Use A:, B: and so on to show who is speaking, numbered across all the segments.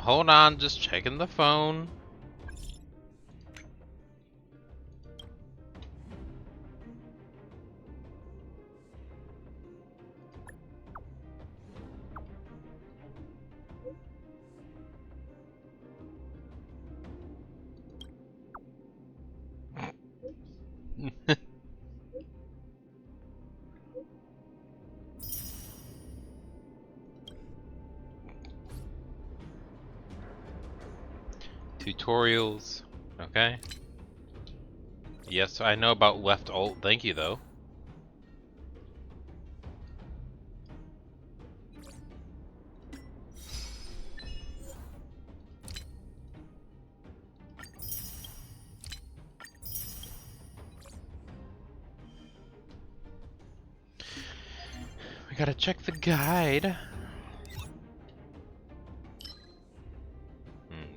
A: hold on, just checking the phone. Tutorials. Okay. Yes, I know about left alt. Thank you, though. We gotta check the guide.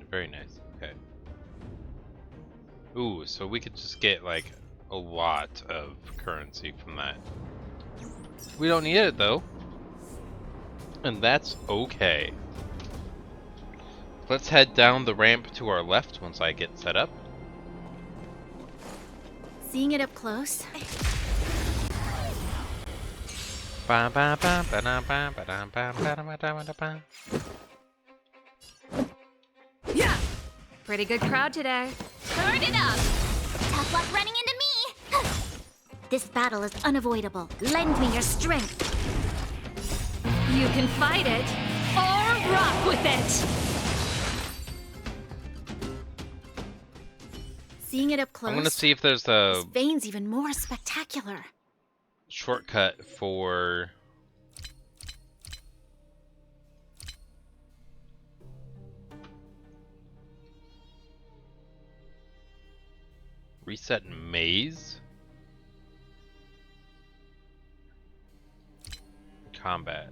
A: Very nice. Okay. Ooh, so we could just get like a lot of currency from that. We don't need it though. And that's okay. Let's head down the ramp to our left once I get set up.
B: Seeing it up close.
C: Yeah. Pretty good crowd today.
B: Turn it up! Tough luck running into me! This battle is unavoidable. Lend me your strength.
C: You can fight it, or rock with it!
B: Seeing it up close.
A: I'm gonna see if there's a
B: this vein's even more spectacular.
A: shortcut for reset maze combat.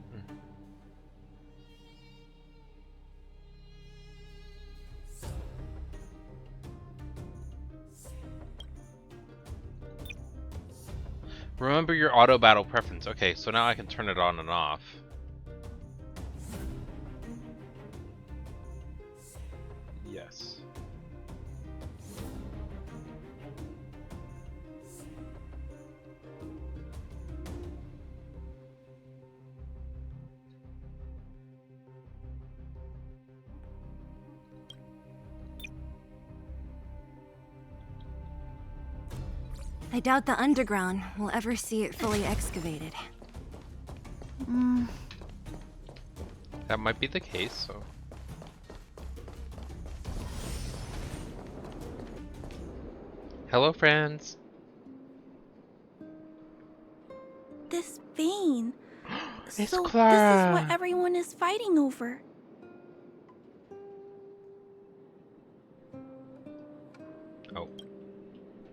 A: Remember your auto battle preference. Okay, so now I can turn it on and off. Yes.
D: I doubt the underground will ever see it fully excavated.
A: That might be the case, so. Hello, friends.
E: This vein.
A: It's
E: so
A: Clara.
E: This is what everyone is fighting over.
A: Oh.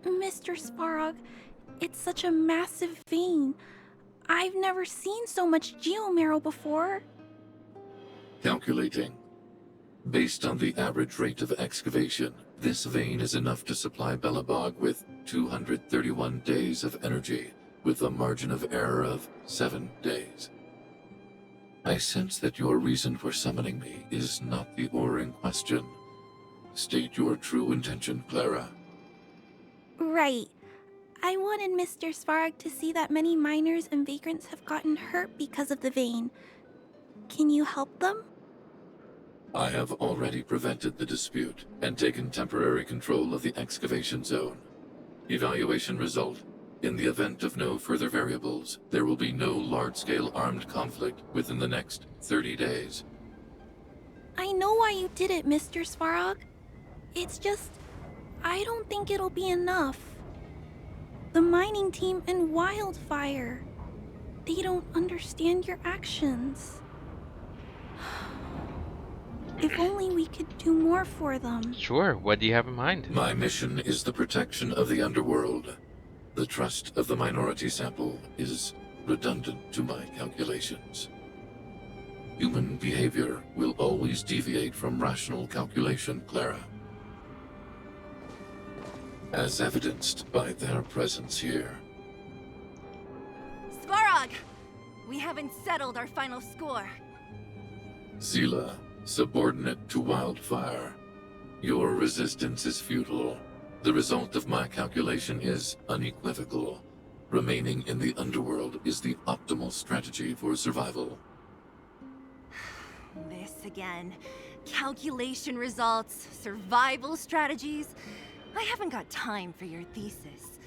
E: Mr. Svarog, it's such a massive vein. I've never seen so much geomarrow before.
F: Calculating. Based on the average rate of excavation, this vein is enough to supply Belobog with 231 days of energy, with a margin of error of 7 days. I sense that your reason for summoning me is not the ore in question. State your true intention, Clara.
E: Right. I wanted Mr. Svarog to see that many miners and vagrants have gotten hurt because of the vein. Can you help them?
F: I have already prevented the dispute and taken temporary control of the excavation zone. Evaluation result. In the event of no further variables, there will be no large-scale armed conflict within the next 30 days.
E: I know why you did it, Mr. Svarog. It's just, I don't think it'll be enough. The mining team and Wildfire, they don't understand your actions. If only we could do more for them.
A: Sure, what do you have in mind?
F: My mission is the protection of the underworld. The trust of the minority sample is redundant to my calculations. Human behavior will always deviate from rational calculation, Clara. As evidenced by their presence here.
D: Svarog! We haven't settled our final score.
F: Seela, subordinate to wildfire. Your resistance is futile. The result of my calculation is unequivocal. Remaining in the underworld is the optimal strategy for survival.
D: This again. Calculation results, survival strategies. I haven't got time for your thesis.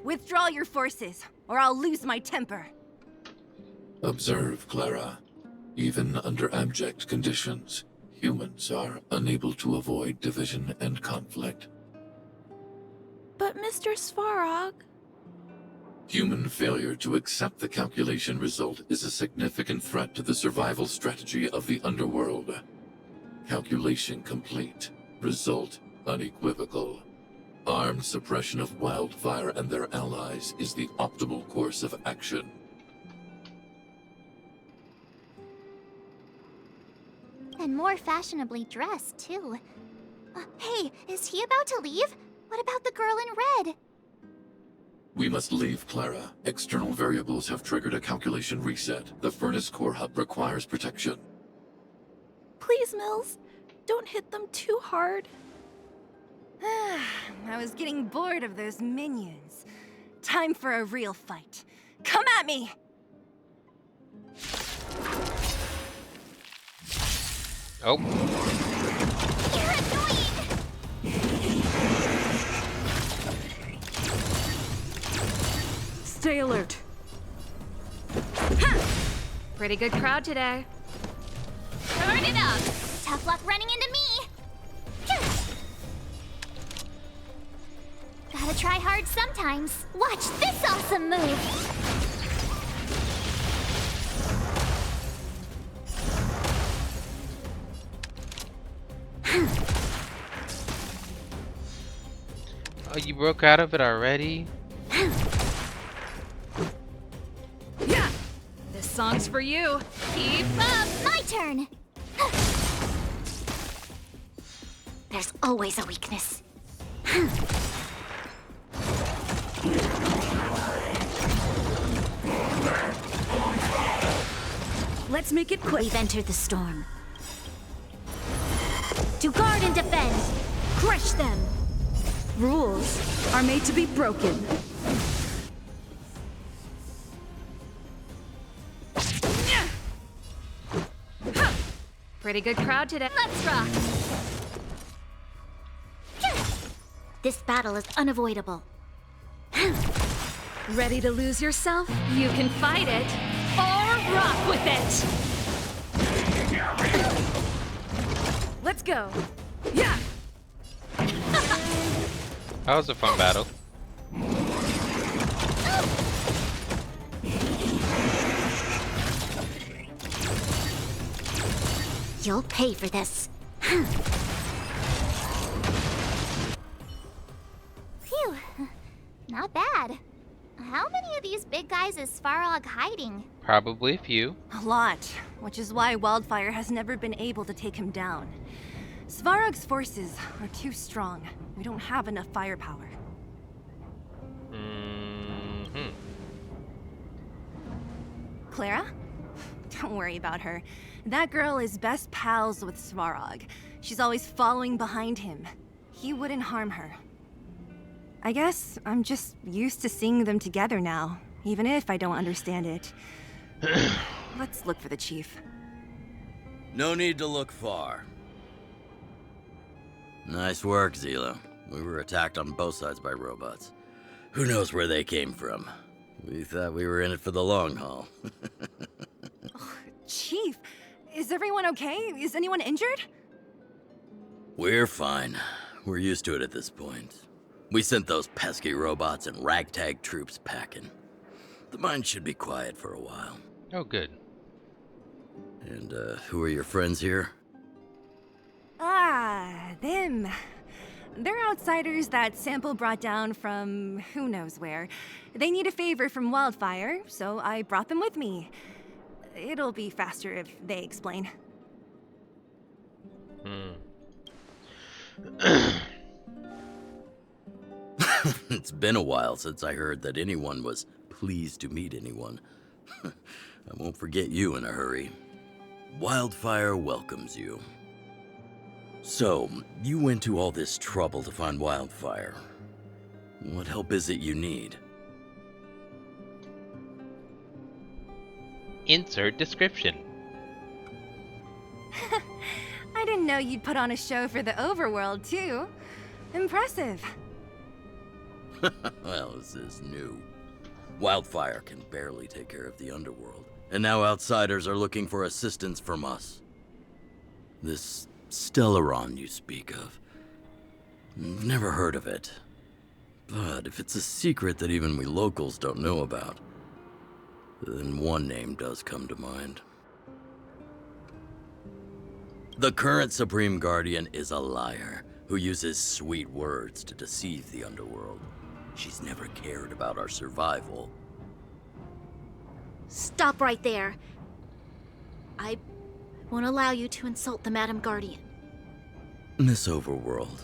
D: Withdraw your forces, or I'll lose my temper.
F: Observe, Clara. Even under abject conditions, humans are unable to avoid division and conflict.
E: But Mr. Svarog...
F: Human failure to accept the calculation result is a significant threat to the survival strategy of the underworld. Calculation complete. Result unequivocal. Armed suppression of wildfire and their allies is the optimal course of action.
B: And more fashionably dressed, too. Hey, is he about to leave? What about the girl in red?
F: We must leave, Clara. External variables have triggered a calculation reset. The furnace core hub requires protection.
E: Please, Mills, don't hit them too hard.
D: I was getting bored of those minions. Time for a real fight. Come at me!
A: Oh,
B: You're annoying!
C: Stay alert. Pretty good crowd today. Turn it up!
B: Tough luck running into me! Gotta try hard sometimes. Watch this awesome move!
A: oh, you broke out of it already?
C: Yeah! This song's for you. Keep up!
B: My turn! There's always a weakness.
C: Let's make it quick.
B: We've entered the storm. To guard and defend! Crush them!
C: Rules are made to be broken. Pretty good crowd today.
B: Let's rock! This battle is unavoidable.
C: Ready to lose yourself? You can fight it or rock with it. Let's go. Yeah.
A: That was a fun battle.
B: You'll pay for this. Phew. Not bad. How many of these big guys is Svarog hiding?
A: Probably a few.
D: A lot, which is why Wildfire has never been able to take him down. Svarog's forces are too strong. We don't have enough firepower.
A: Mm-hmm.
D: Clara? Don't worry about her. That girl is best pals with Svarog. She's always following behind him. He wouldn't harm her. I guess I'm just used to seeing them together now, even if I don't understand it. Let's look for the chief.
G: No need to look far. Nice work, Zilo. We were attacked on both sides by robots. Who knows where they came from? We thought we were in it for the long haul.
D: Chief, is everyone okay? Is anyone injured?
G: We're fine. We're used to it at this point. We sent those pesky robots and ragtag troops packing. The mine should be quiet for a while.
A: Oh, good.
G: And, who are your friends here?
D: Ah, them. They're outsiders that Sample brought down from who knows where. They need a favor from Wildfire, so I brought them with me. It'll be faster if they explain.
G: It's been a while since I heard that anyone was pleased to meet anyone. I won't forget you in a hurry. Wildfire welcomes you. So, you went to all this trouble to find Wildfire. What help is it you need?
A: Insert description.
D: I didn't know you'd put on a show for the overworld, too. Impressive.
G: Well, this is new. Wildfire can barely take care of the underworld, and now outsiders are looking for assistance from us. This Stellaron you speak of. I've never heard of it. But if it's a secret that even we locals don't know about, then one name does come to mind. The current Supreme Guardian is a liar who uses sweet words to deceive the underworld. She's never cared about our survival.
B: Stop right there. I won't allow you to insult the Madam Guardian.
G: Miss Overworld,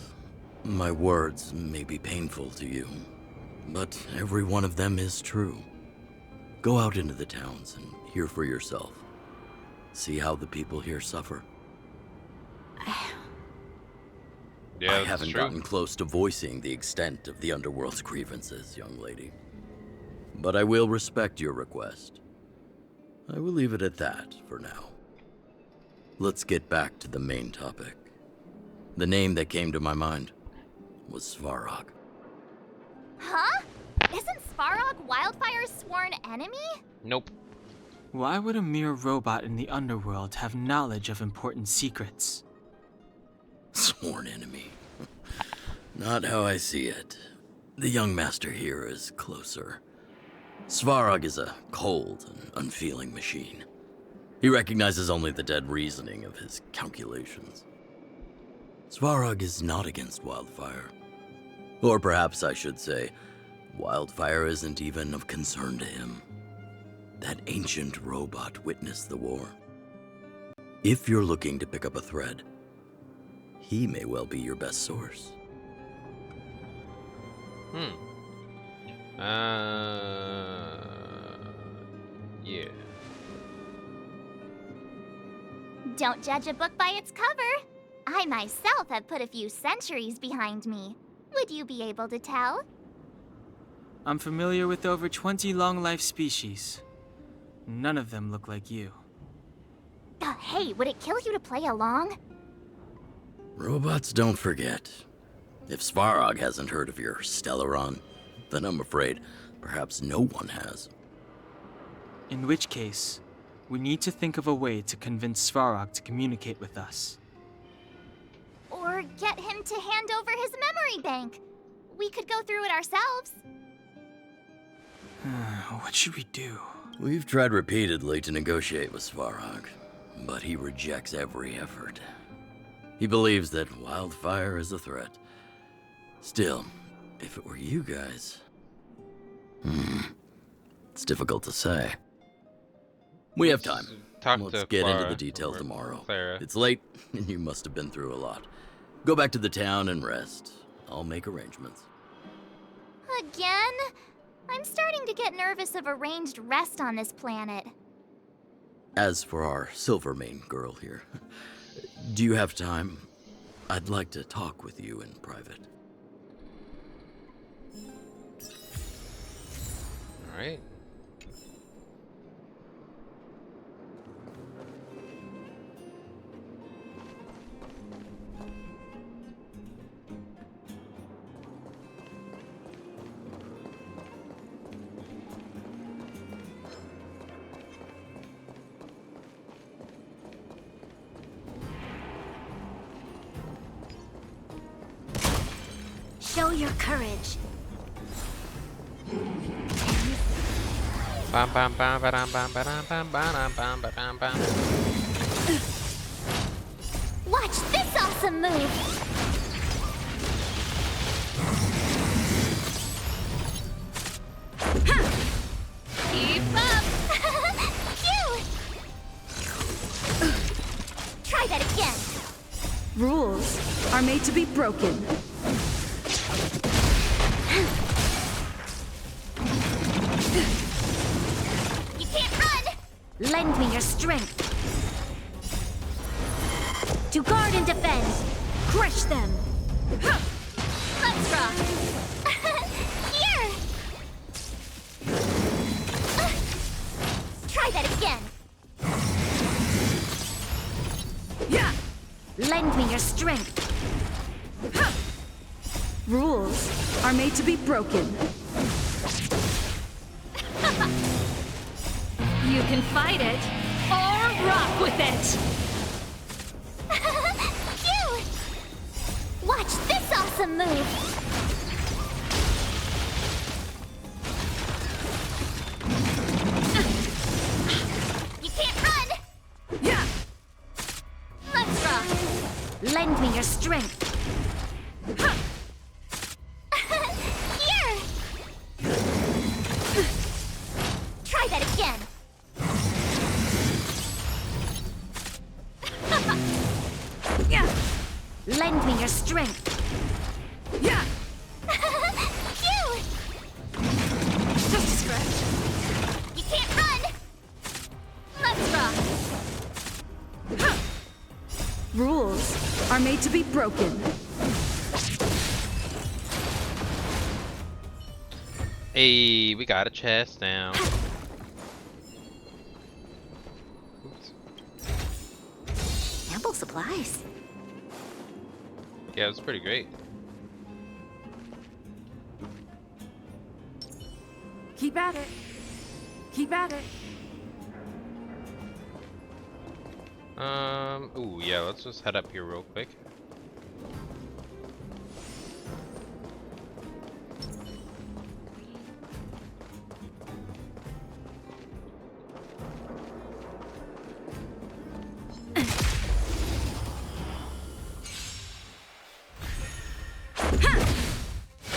G: my words may be painful to you, but every one of them is true. Go out into the towns and hear for yourself. See how the people here suffer.
A: Yeah,
G: I
A: that's
G: haven't
A: true.
G: gotten close to voicing the extent of the underworld's grievances, young lady. But I will respect your request. I will leave it at that for now. Let's get back to the main topic. The name that came to my mind was Svarog.
B: Huh? Isn't Svarog Wildfire's sworn enemy?
A: Nope.
H: Why would a mere robot in the underworld have knowledge of important secrets?
G: Sworn enemy. Not how I see it. The young master here is closer. Svarog is a cold and unfeeling machine. He recognizes only the dead reasoning of his calculations. Svarog is not against Wildfire. Or perhaps I should say, Wildfire isn't even of concern to him. That ancient robot witnessed the war. If you're looking to pick up a thread, he may well be your best source.
A: Yeah.
B: Don't judge a book by its cover. I myself have put a few centuries behind me. Would you be able to tell?
H: I'm familiar with over 20 long-life species. None of them look like you.
B: Hey, would it kill you to play along?
G: Robots don't forget. If Svarog hasn't heard of your Stellaron, then I'm afraid perhaps no one has.
H: In which case, we need to think of a way to convince Svarog to communicate with us.
B: Or get him to hand over his memory bank. We could go through it ourselves.
H: What should we do?
G: We've tried repeatedly to negotiate with Svarog, but he rejects every effort. He believes that Wildfire is a threat. Still, if it were you guys... it's difficult to say. We have time.
A: Talk
G: Let's
A: to
G: get into
A: Clara
G: the details
A: or
G: tomorrow.
A: Clara.
G: It's late, and you must have been through a lot. Go back to the town and rest. I'll make arrangements.
B: Again? I'm starting to get nervous of arranged rest on this planet.
G: As for our Silvermane girl here, do you have time? I'd like to talk with you in private.
A: Alright.
B: Show your courage.
A: Bam bam bam bam bam bam bam bam bam bam bam.
B: Watch this awesome move! Keep up! Cute! Try that again!
D: Rules are made to be broken.
B: You can't run! Lend me your strength. To guard and defend.
C: Crush them!
B: Let's rock! Here! Try that again!
C: Yeah! Lend me your strength! Rules are made to be broken. You can fight it, or rock with it!
B: Phew! Watch this awesome move! You can't run!
C: Yeah!
B: Let's rock!
C: Lend me your strength!
B: Here! Try that again!
C: Yeah! Lend me your strength! Yeah!
B: Phew!
C: Just a scratch!
B: You can't run! Let's rock!
C: Rules are made to be broken.
A: Hey, we got a chest now. Oops.
B: Ample supplies.
A: Yeah, it was pretty great.
C: Keep at it. Keep at it.
A: Ooh, yeah, let's just head up here real quick.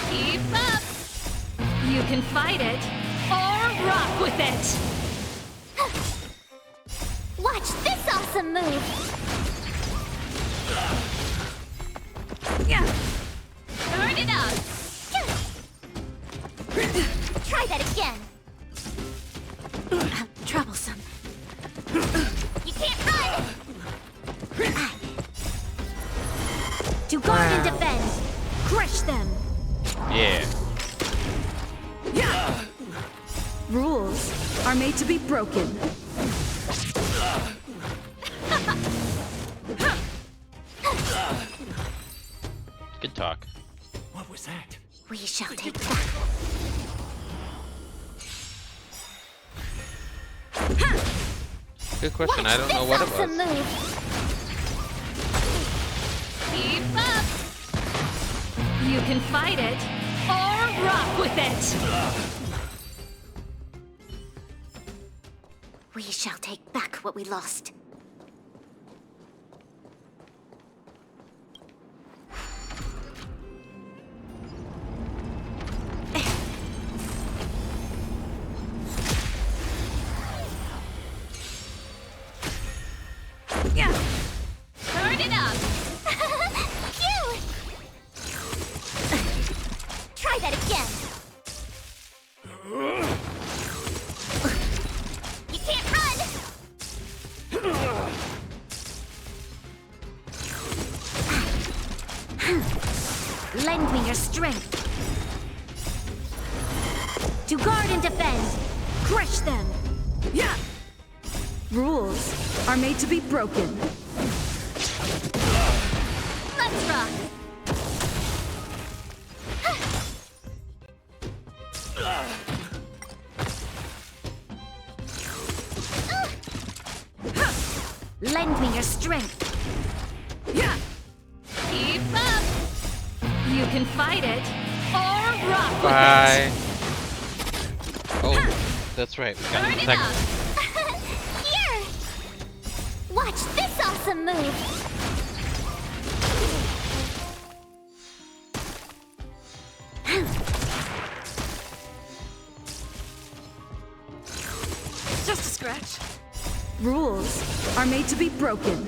C: Keep up! You can fight it, or rock with it!
B: Watch this awesome move!
C: Yeah!
B: Turn it up! Try that again! Troublesome. You can't run!
C: To guard and defend! Crush them!
A: Yeah.
C: Yeah! Rules are made to be broken.
A: Good talk.
I: What was that?
B: We shall take that.
A: Good question. I don't know
B: Watch
A: what
B: this
A: it
B: awesome
A: was.
B: move!
C: Keep up! You can fight it, or rock with it!
B: We shall take back what we lost.
C: Yeah!
B: Turn it up! Phew! Try that again! You can't run!
C: Lend me your strength. To guard and defend. Crush them. Yeah! Rules are made to be broken.
B: Let's rock!
C: Lend me your strength. Yeah!
B: Keep up!
C: You can fight it, or rock with
A: Bye. Oh, that's right. We got
B: Turn
A: an
B: it
A: attack.
B: up! Here! Watch this awesome move!
C: Just a scratch. Rules are made to be broken.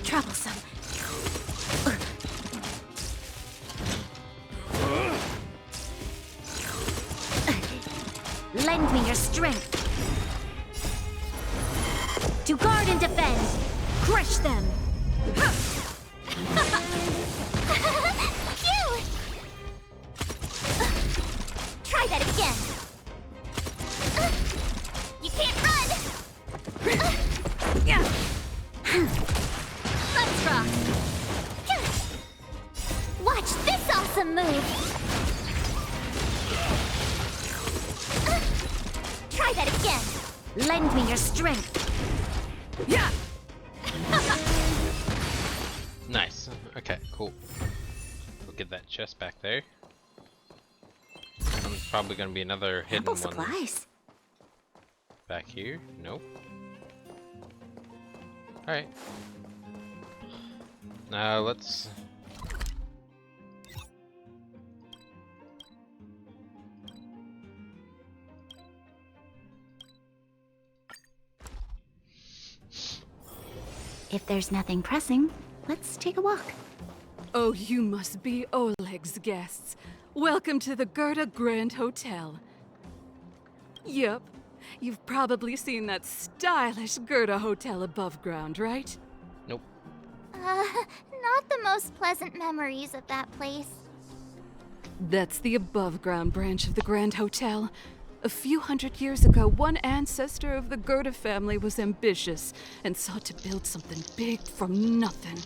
B: Troublesome.
C: Lend me your strength. To guard and defend! Crush them!
B: Cute! Try that again. You can't run! Let's rock! Watch this awesome move! Try that again!
C: Lend me your strength!
B: Yeah!
A: Nice. Okay, cool. We'll get that chest back there. And there's probably gonna be another hidden
B: Ample
A: one
B: supplies.
A: back here. Nope. Alright. Now let's...
B: If there's nothing pressing, let's take a walk.
I: Oh, you must be Oleg's guests. Welcome to the Gerda Grand Hotel. Yup, you've probably seen that stylish Gerda Hotel above ground, right?
A: Nope.
B: Not the most pleasant memories of that place.
I: That's the above ground branch of the Grand Hotel. A few hundred years ago, one ancestor of the Gerda family was ambitious and sought to build something big from nothing.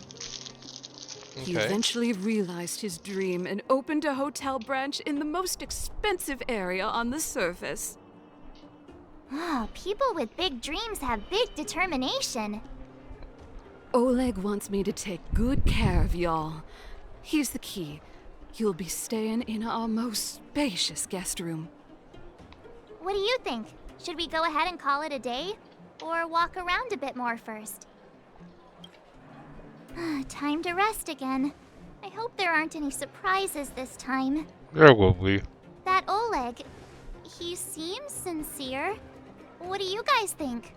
I: He
A: Okay.
I: eventually realized his dream and opened a hotel branch in the most expensive area on the surface.
B: Oh, people with big dreams have big determination.
I: Oleg wants me to take good care of y'all. Here's the key. You'll be staying in our most spacious guest room.
B: What do you think? Should we go ahead and call it a day? Or walk around a bit more first? Time to rest again. I hope there aren't any surprises this time.
A: There will be.
B: That Oleg, he seems sincere. What do you guys think?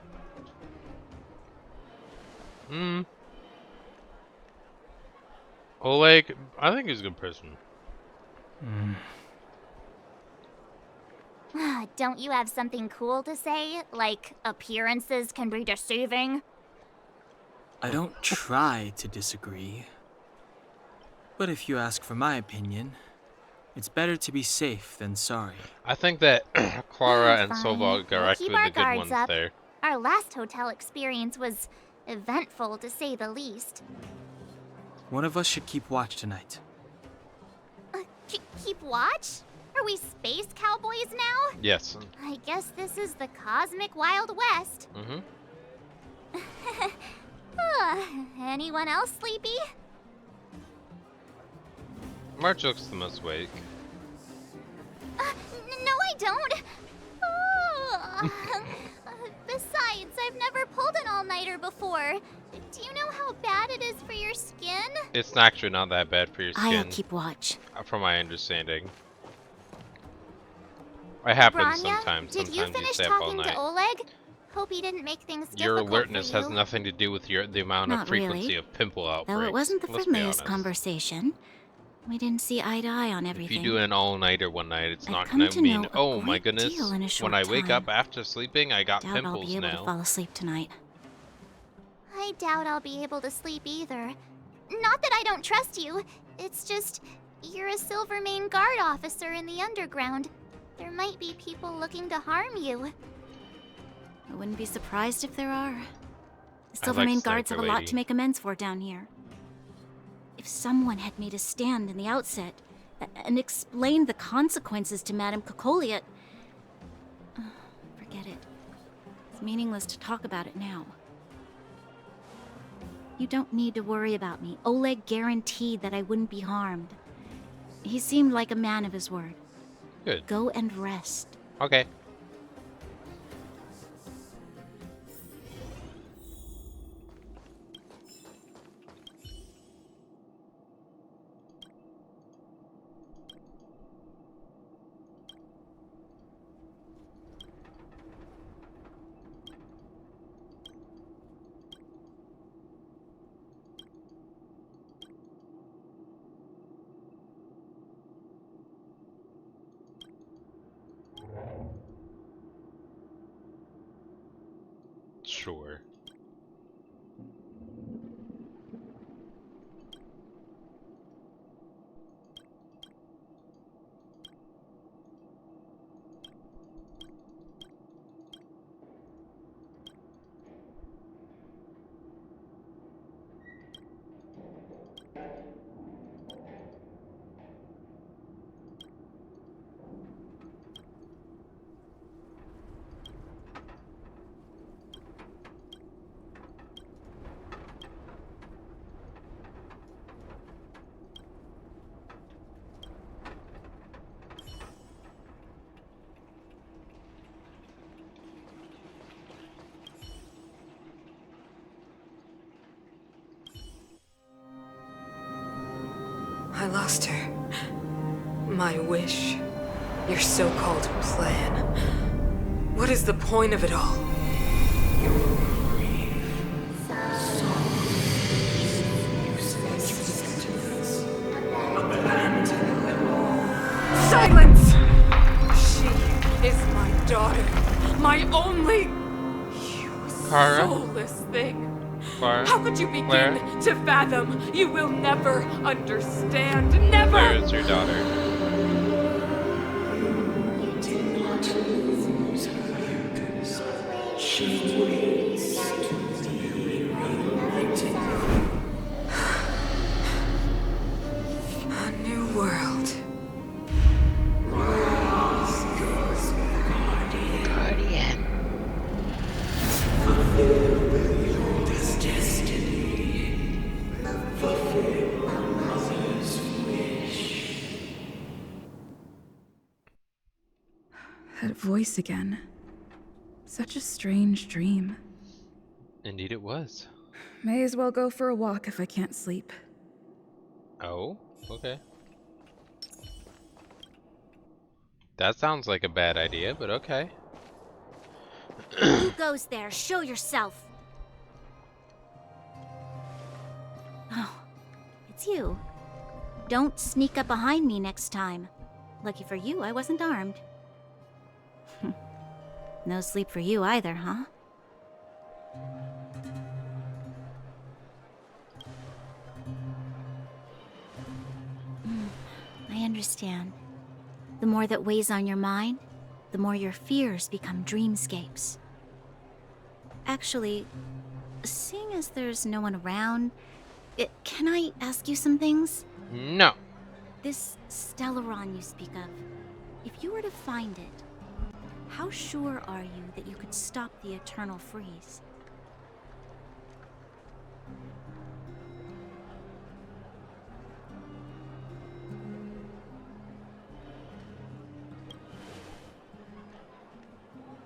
A: Oleg, I think he's a good person.
B: Don't you have something cool to say? Like, appearances can be deceiving?
H: I don't try to disagree. But if you ask for my opinion, it's better to be safe than sorry.
A: I think that Clara and
B: Fine.
A: Sovog are
B: We'll
A: actually
B: keep our
A: the good
B: guards
A: ones
B: up.
A: there.
B: Our last hotel experience was eventful, to say the least.
H: One of us should keep watch tonight.
B: Keep watch? Are we space cowboys now?
A: Yes.
B: I guess this is the cosmic Wild West. Anyone else sleepy?
A: March looks the most awake.
B: No, I don't. Besides, I've never pulled an all-nighter before. Do you know how bad it is for your skin?
A: It's actually not that bad for your skin,
B: I'll keep watch.
A: from my understanding. It happens
B: Branya,
A: sometimes.
B: did you
A: Sometimes
B: finish
A: stay up all
B: talking
A: night.
B: to Oleg? Hope he didn't make things
A: Your
B: difficult
A: alertness
B: for you.
A: has nothing to do with the amount of
B: Not
A: frequency
B: really.
A: of pimple outbreaks.
B: Though it wasn't the
A: let's be
B: friendliest
A: honest.
B: conversation. We didn't see eye to eye on
A: If
B: everything.
A: you do an all-nighter one night, it's
B: I've
A: not
B: come
A: gonna
B: to
A: mean,
B: know a
A: oh my
B: great
A: goodness,
B: deal in a
A: when
B: short
A: I wake
B: time.
A: up after sleeping, I got
B: Doubt I'll
A: pimples
B: be able to
A: now.
B: fall asleep tonight. I doubt I'll be able to sleep either. Not that I don't trust you. It's just, you're a Silvermane Guard officer in the underground. There might be people looking to harm you.
J: I wouldn't be surprised if there are. The
A: I like
J: Silvermane Guards have
A: Sniper
J: a lot
A: Lady.
J: to make amends for down here. If someone had made a stand in the outset and explained the consequences to Madame Cocolia, forget it. It's meaningless to talk about it now. You don't need to worry about me. Oleg guaranteed that I wouldn't be harmed. He seemed like a man of his word.
A: Good.
J: Go and rest.
A: Okay. Sure.
K: lost her. My wish. Your so-called plan. What is the point of it all? Silence! She is my daughter. My only... You
A: Clara?
K: soulless thing.
A: Clara?
K: How could you begin
A: Clara?
K: to fathom? You will never understand. Never!
A: Claire is your daughter.
K: A new world.
A: Guardian.
L: That voice again. Such a strange dream.
A: Indeed it was.
L: May as well go for a walk if I can't sleep.
A: Oh, okay. That sounds like a bad idea, but okay.
J: Who goes there? Show yourself. Oh, it's you. Don't sneak up behind me next time. Lucky for you, I wasn't armed. No sleep for you either, huh? I understand. The more that weighs on your mind, the more your fears become dreamscapes. Actually, seeing as there's no one around, can I ask you some things?
A: No.
J: This Stellaron you speak of, if you were to find it, how sure are you that you could stop the eternal freeze?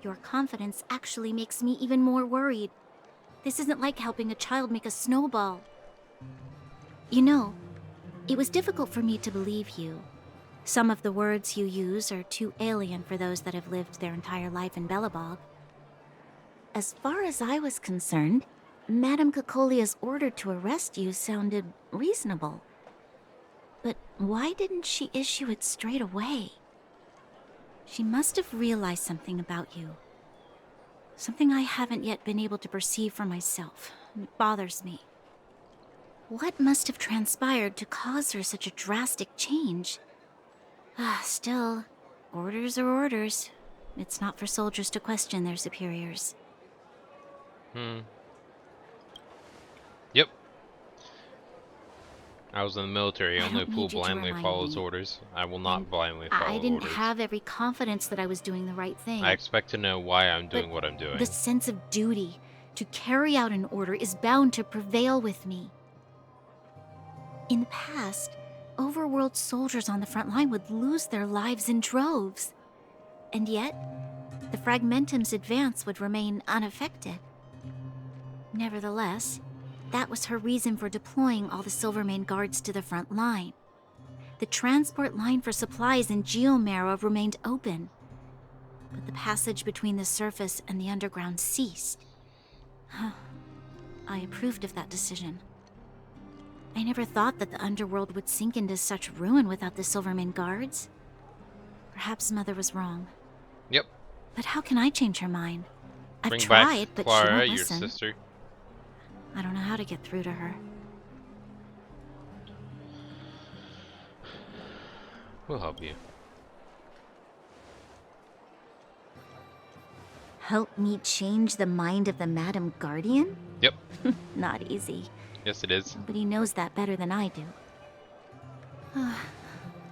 J: Your confidence actually makes me even more worried. This isn't like helping a child make a snowball. You know, it was difficult for me to believe you. Some of the words you use are too alien for those that have lived their entire life in Belobog. As far as I was concerned, Madame Cocolia's order to arrest you sounded reasonable. But why didn't she issue it straight away? She must have realized something about you. Something I haven't yet been able to perceive for myself. It bothers me. What must have transpired to cause her such a drastic change? Still, orders are orders. It's not for soldiers to question their superiors.
A: Yep. I was in the military.
J: I
A: Only a
J: don't
A: fool
J: need you to
A: blindly
J: remind
A: follows
J: me.
A: orders. I will not blindly follow
J: I didn't
A: orders.
J: have every confidence that I was doing the right thing.
A: I expect to know why I'm doing
J: But
A: what I'm doing.
J: the sense of duty to carry out an order is bound to prevail with me. In the past, overworld soldiers on the front line would lose their lives in droves. And yet, the Fragmentum's advance would remain unaffected. Nevertheless, that was her reason for deploying all the Silvermane guards to the front line. The transport line for supplies in Geomera remained open, but the passage between the surface and the underground ceased. I approved of that decision. I never thought that the underworld would sink into such ruin without the Silvermane guards. Perhaps Mother was wrong.
A: Yep.
J: But how can I change her mind? I've
A: Bring
J: tried,
A: back
J: but
A: Clara,
J: she won't
A: your
J: listen.
A: sister.
J: I don't know how to get through to her.
A: We'll help you.
J: Help me change the mind of the Madam Guardian?
A: Yep.
J: Not easy.
A: Yes, it is.
J: Nobody knows that better than I do. The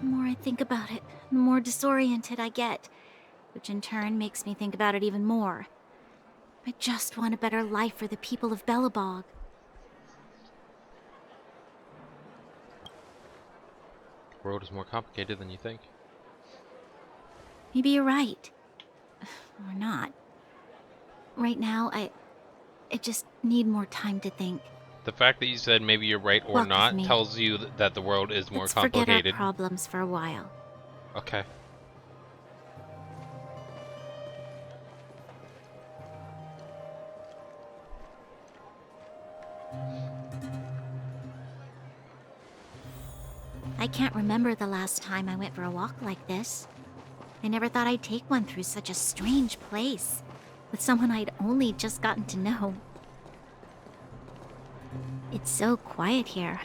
J: more I think about it, the more disoriented I get, which in turn makes me think about it even more. I just want a better life for the people of Belobog.
A: The world is more complicated than you think.
J: Maybe you're right. Or not. Right now, I just need more time to think.
A: The fact that you said maybe you're right or
J: Walk with
A: not
J: me.
A: tells you that the world is more
J: Let's forget our
A: complicated.
J: problems for a while.
A: Okay.
J: I can't remember the last time I went for a walk like this. I never thought I'd take one through such a strange place, with someone I'd only just gotten to know. It's so quiet here.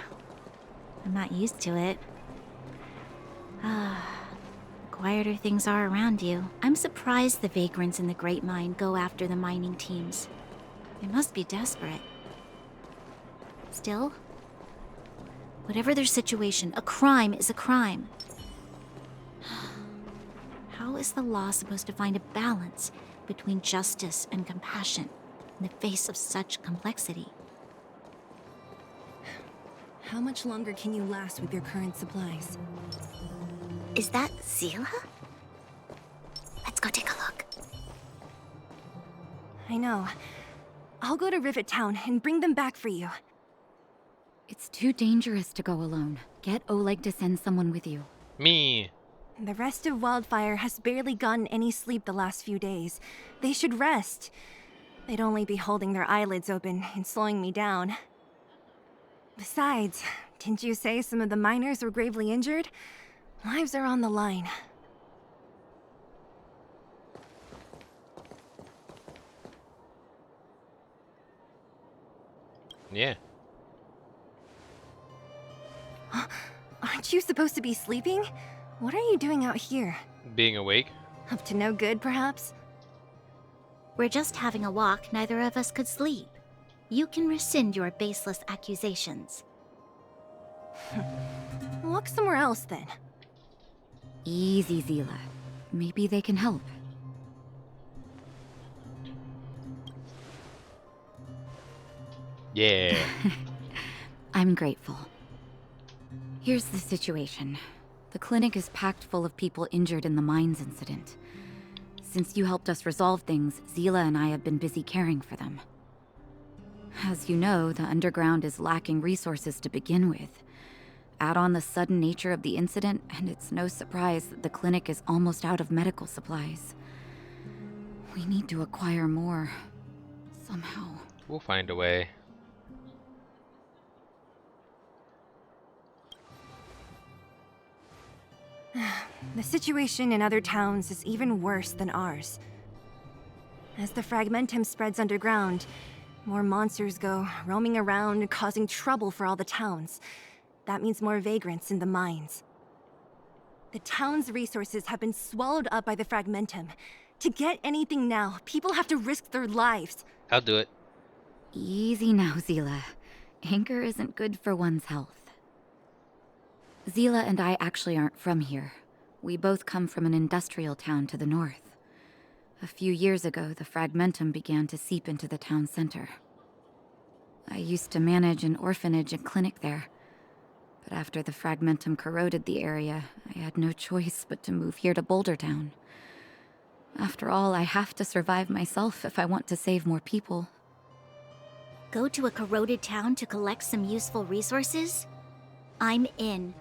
J: I'm not used to it. The quieter things are around you. I'm surprised the vagrants in the Great Mine go after the mining teams. They must be desperate. Still, whatever their situation, a crime is a crime. How is the law supposed to find a balance between justice and compassion in the face of such complexity?
D: How much longer can you last with your current supplies?
J: Is that Zila? Let's go take a look.
D: I know. I'll go to Rivet Town and bring them back for you.
M: It's too dangerous to go alone. Get Oleg to send someone with you.
A: Me.
D: The rest of Wildfire has barely gotten any sleep the last few days. They should rest. They'd only be holding their eyelids open and slowing me down. Besides, didn't you say some of the miners were gravely injured? Lives are on the line.
A: Yeah.
D: Aren't you supposed to be sleeping? What are you doing out here?
A: Being awake.
D: Up to no good, perhaps?
J: We're just having a walk. Neither of us could sleep. You can rescind your baseless accusations.
D: Walk somewhere else, then.
M: Easy, Zila. Maybe they can help.
A: Yeah.
M: I'm grateful. Here's the situation. The clinic is packed full of people injured in the mines incident. Since you helped us resolve things, Zila and I have been busy caring for them. As you know, the underground is lacking resources to begin with. Add on the sudden nature of the incident, and it's no surprise that the clinic is almost out of medical supplies. We need to acquire more. Somehow.
A: We'll find a way.
D: The situation in other towns is even worse than ours. As the fragmentum spreads underground, more monsters go roaming around, causing trouble for all the towns. That means more vagrants in the mines. The town's resources have been swallowed up by the fragmentum. To get anything now, people have to risk their lives.
A: I'll do it.
M: Easy now, Zila. Anger isn't good for one's health. Zila and I actually aren't from here. We both come from an industrial town to the north. A few years ago, the fragmentum began to seep into the town center. I used to manage an orphanage and clinic there. But after the fragmentum corroded the area, I had no choice but to move here to Boulder Town. After all, I have to survive myself if I want to save more people.
J: Go to a corroded town to collect some useful resources? I'm in.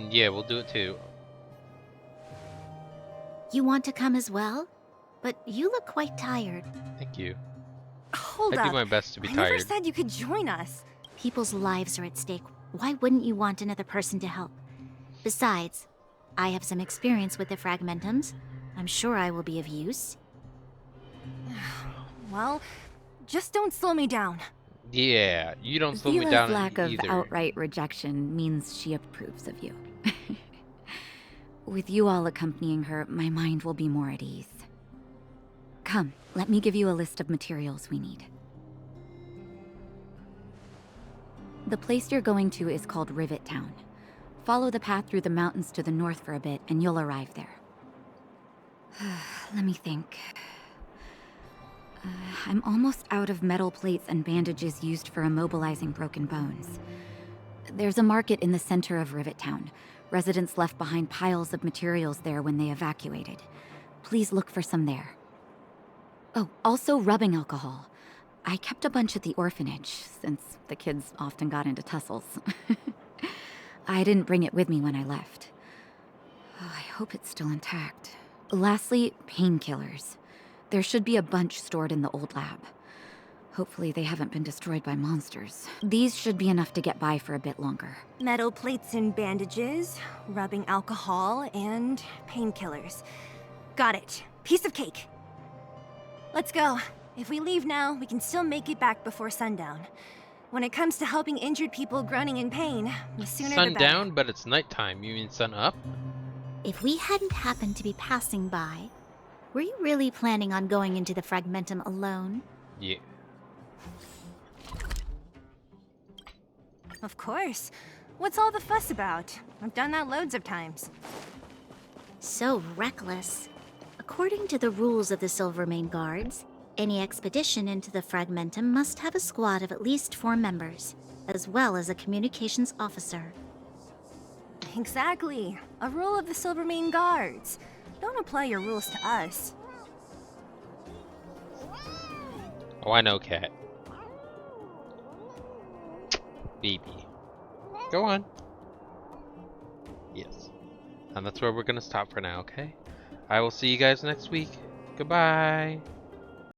A: Yeah, we'll do it too.
J: You want to come as well? But you look quite tired.
A: Thank you.
D: Hold
A: I
D: up.
A: do my best to be
D: I never
A: tired.
D: said you could join us.
J: People's lives are at stake. Why wouldn't you want another person to help? Besides, I have some experience with the fragmentums. I'm sure I will be of use.
D: Well, just don't slow me down.
A: Yeah, you don't slow me
M: Zila's
A: down
M: lack of
A: either.
M: outright rejection means she approves of you. With you all accompanying her, my mind will be more at ease. Come, let me give you a list of materials we need. The place you're going to is called Rivet Town. Follow the path through the mountains to the north for a bit, and you'll arrive there. Let me think. I'm almost out of metal plates and bandages used for immobilizing broken bones. There's a market in the center of Rivet Town. Residents left behind piles of materials there when they evacuated. Please look for some there. Oh, also rubbing alcohol. I kept a bunch at the orphanage, since the kids often got into tussles. I didn't bring it with me when I left. Oh, I hope it's still intact. Lastly, painkillers. There should be a bunch stored in the old lab. Hopefully they haven't been destroyed by monsters. These should be enough to get by for a bit longer.
D: Metal plates and bandages, rubbing alcohol, and painkillers. Got it. Piece of cake. Let's go. If we leave now, we can still make it back before sundown. When it comes to helping injured people groaning in pain, the sooner the better.
A: Sundown, but it's nighttime. You mean sun up?
B: If we hadn't happened to be passing by, were you really planning on going into the Fragmentum alone?
A: Yeah.
D: Of course. What's all the fuss about? I've done that loads of times.
B: So reckless. According to the rules of the Silvermane Guards, any expedition into the Fragmentum must have a squad of at least 4 members, as well as a communications officer.
D: Exactly. A rule of the Silvermane Guards. Don't apply your rules to us.
A: Oh, I know, cat. Baby. Go on. Yes. And that's where we're gonna stop for now, okay? I will see you guys next week. Goodbye.